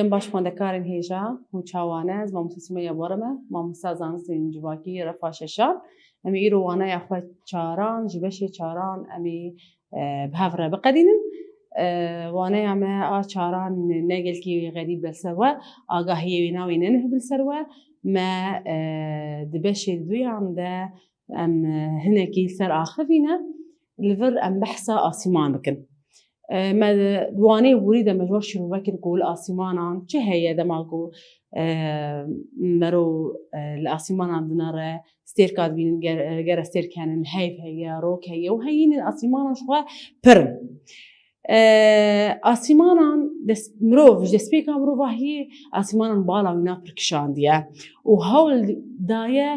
گەم باش خوێندەکارن هێژا و چاوانە مامۆستا سمەیە بۆرەمە مامۆستا زانستین جوواکی ڕەفا شەشان ئەمێ ئیرۆ وانەیە خوێ چاران ji beşê çaran em ê bi hev re biqedînin waneya me a çaran ne gelkî xerîb li ser we agahiyê wê navê nenih bil ser we me di beşê duyan de em hinekî ser axivîne li vir em behsa asîman bikin. Me waneyê borî de me ji we şîrovekir ku li asîmanan çi heye dema ku mero li asîmanan dinare stêrka dibînin gere stêrk henin heyv heye rok heye û heyînên asîmanan ji xwe pir in. Asîmanan mirov ji destpêka mirovahiyê asîmanan bala wî na pir kişandiye û hewl daye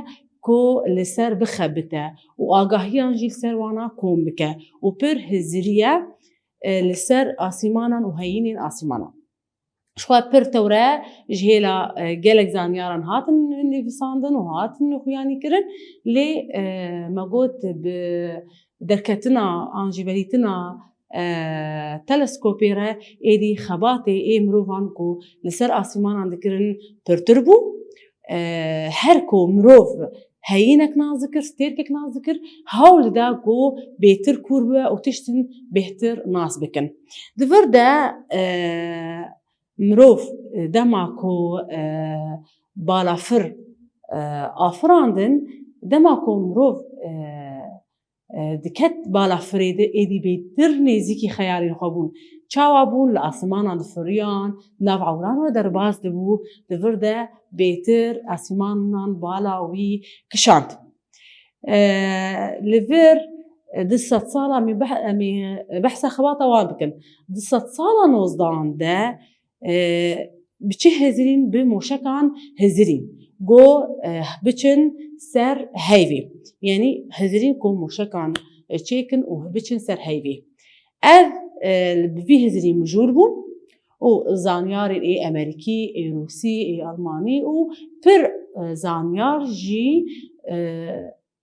ku li ser bixebite û agahiyan jî li ser wana kom bike û pir hiziriye li ser asîmanan û heyînên asîmanan. Ji xwe pir tewre ji hêla gelek zanyaran hatin nivîsandin û hatin xuyanîkirin lê me got bi derketina an jî berîtina teleskopê re êdî xebatê ê mirovan ku li ser asîmanan dikirin pirtir bû. Her ku mirov heyînek nas dikir, stêrkek nas dikir, hewl dida ku bêtir kûr bibe û tiştên bêhtir nas bikin. Di vir de mirov dema ku balafir afirandin, dema ku mirov diket balafirê de êdî bêtir nêzîkî xeyalên xwe bûn. Çawa bûn li asîmanan difiriyan, nav ewran we derbas dibû, di vir de bêtir asîmanan bala wî kişand. Li vir di sed sala em ê behsa xebata wan bikin. Di sed sala nozdahan de bi çi hezirîn bi moşekan hezirîn got biçin ser heyvê yanî hezirîn ku moşekan çêkin û biçin ser heyvê. Ev bi vî hezirî mijûr bûn û zanyarên ê Amerîkî, ê Rûsî, ê Almanî û pir zanyar jî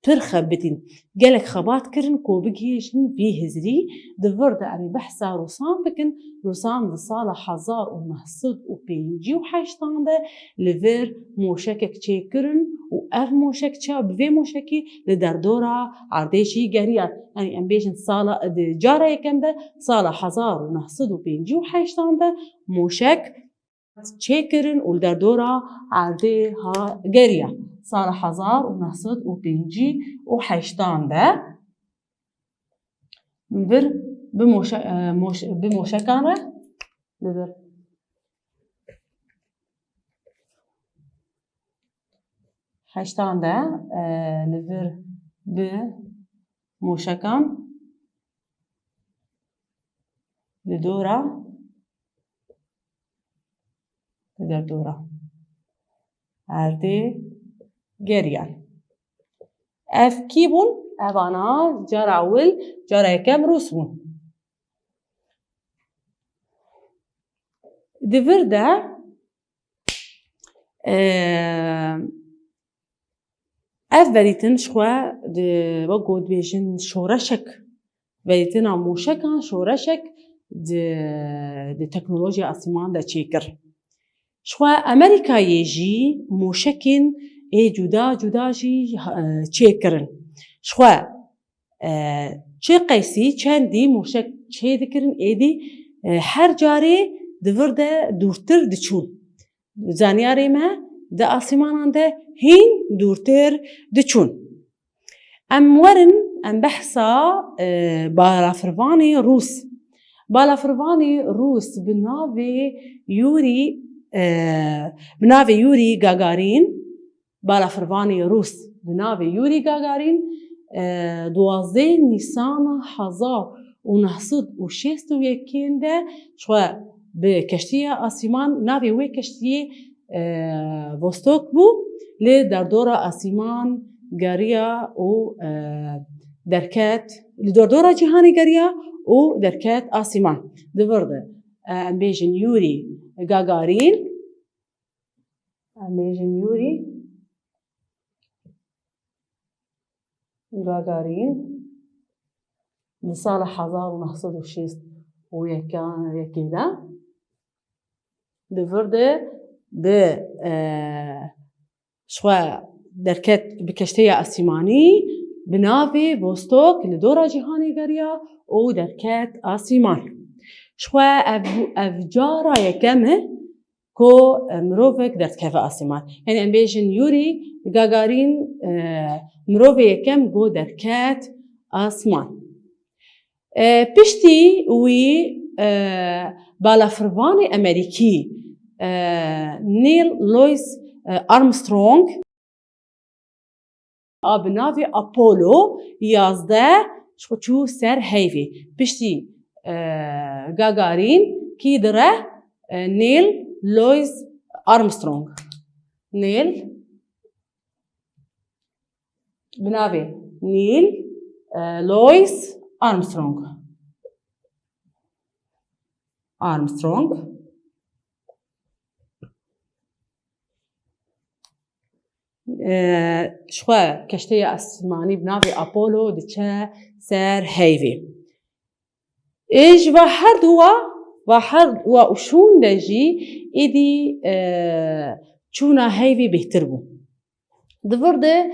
pir xebitîn. Gelek xebat kirin ku bigihêjin vî hezirî di vir de em ê behsa Rûsan bikin. Rûsan di sala hezar û neh sed û pêncî û heştan de li vir moşekek çêkirin û ev moşek çawa bi vê moşekî li derdora erdê jî geriyan. Yanî em bêjin sala di cara yekem de sala hezar û neh sed û pêncî û heştan de moşek çêkirin û li derdora erdê geriya. Sala hezar û neh sed û pêncî û heştan de vir bi moşekan re li vir heştan de li vir bi moşekan li dora li derdora erdê geriyan. Ev kî bûn? Evana cara ewil, cara yekem Rûs bûn. Di vir de ev verîtin ji xwe wek got dibêjin şoreşek verîtina moşekan şoreşek di teknolojiya asîman de çêkir. Ji xwe Amerîkayê jî moşekên ê cuda cuda jî çêkirin. Ji xwe çi qeysî çendî moşek çê dikirin êdî her carê di vir de dûrtir diçûn. Zanyarê me di asîmanan de hîn dûrtir diçûn. Em werin em behsa balafirvanê Rûs. Balafirvanê Rûs bi navê Yûrî Gagarîn balafirvanê Rûs bi navê Yûrî Gagarîn 12 Nîsana hezar û neh sed û şêst û yekên de ji xwe bi keştiya asîman navê wê keştiyê Vostok bû lê derdora asîman geriya û derket li derdora cîhanê geriya û derket asîman. Di vir de em bêjin Yûrî Gagarîn li sala hezar û neh sed û şêst û yekê de دفرده ب شخوا دركت بكشتية آسيماني بنافي بوستوك لدورة جهاني قرية و دركت آسيمان شخوا أفجارة يكمه كو مروفك درت كيف آسيمان يعني أمبيجن يوري غاغارين مروفي يكم جو دركات آسمان بشتي وي بالافرواني أمريكي نيل لويس أرمسترونغ بنافي أبولو يازده شو سر هيفي بشتي غاغارين كي دره نيل لويس أرمسترونغ نيل بنافي نيل لويس أرمسترونغ شخوا كشتية أسماني بنافي أبولو دتشا سر هيفي إيش واحد وشون دجي إدي چونا هيفي بهتربو دفرده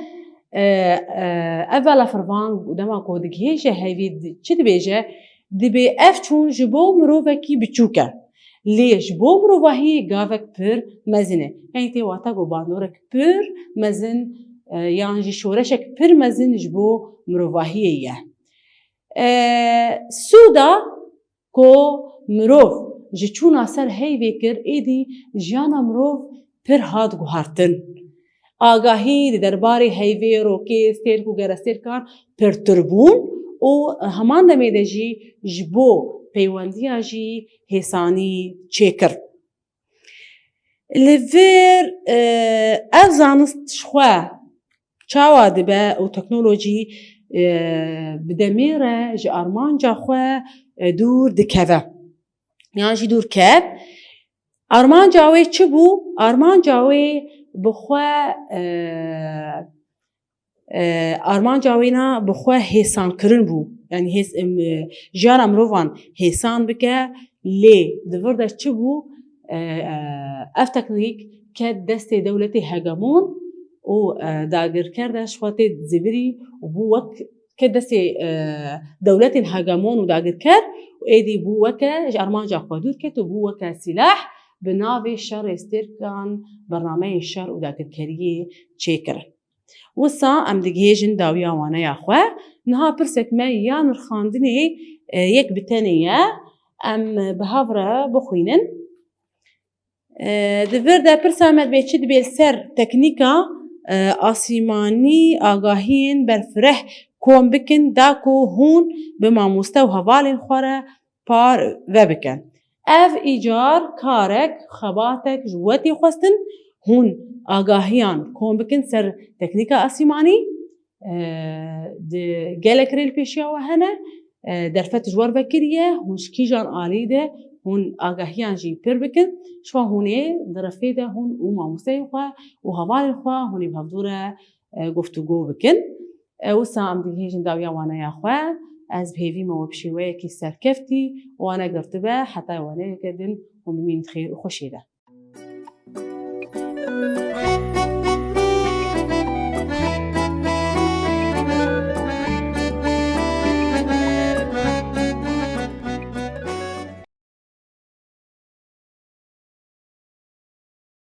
أولا فرفان قدما كودك هيجا هيفي چه دبيجا دبي اف چون جبو مروفكي بچوكا ليش بو مروفاهي غافك پر مزنه يعني تي واتا قو باندورك پر مزن يعني جي شورشك پر مزن جبو مروفاهي سودا كو مروف جي چونا سر هيفي كر ايدي جانا مروف پر هاد گوهارتن آگاهی درباره هیوی روکی استیر کو گرستیر کان پرتربون و همان دمیده جی جبو پیوندی جی حسانی چکر. لفیر افزانست شخوا چاوا دبا و تکنولوژی بدمیره جی آرمان جا خوا دور دکوه یعنی جی دور کب آرمان جاوی چه بو؟ آرمان جاوی بخوا آرمان جاوینا بخوا حسان کرن بو یعنی جان امروان حسان بکه لی دورده چه بو اف تکنیک که دست دولتی هگمون و داگر کرده شواتی زبری و بو وک که دست دولتی هگمون و داگر کرد و ایدی بو وکه آرمان جا خودور کت و بو وکه سلاح بناوی شر استرکان برنامه الشر و داگرکاریه چیکر. وسا ام دگیجن داویا وانه یاخوا نها پرسک ما یا نرخاندنی یک بتنیه ام بهافره بخوینن. دفرده پرسامد به چید بیل سر تکنیکا آسیمانی آگاهین برفره کم بکن داکو هون به ماموسته و هوالین خوره پار و بکن. اف ایجار کارک خباتک جواتی خواستن هون آگاهیان کم بکن سر تکنیک آسیمانی گلک ریل پیشیا و هنه درفت جوار بکریه هونش کی جان آلیده هون آگاهیان جی پر بکن شوا هونه درفیده هون او ماموسه خواه و هوال خواه هونی بهدوره گفتگو بکن و سام دیگه داویا وانه یا خواه از بهیوی ما بشیوه کی سرکفتی وانا قرتبه حتی وانا کردن و بمین خیر و خوشیده.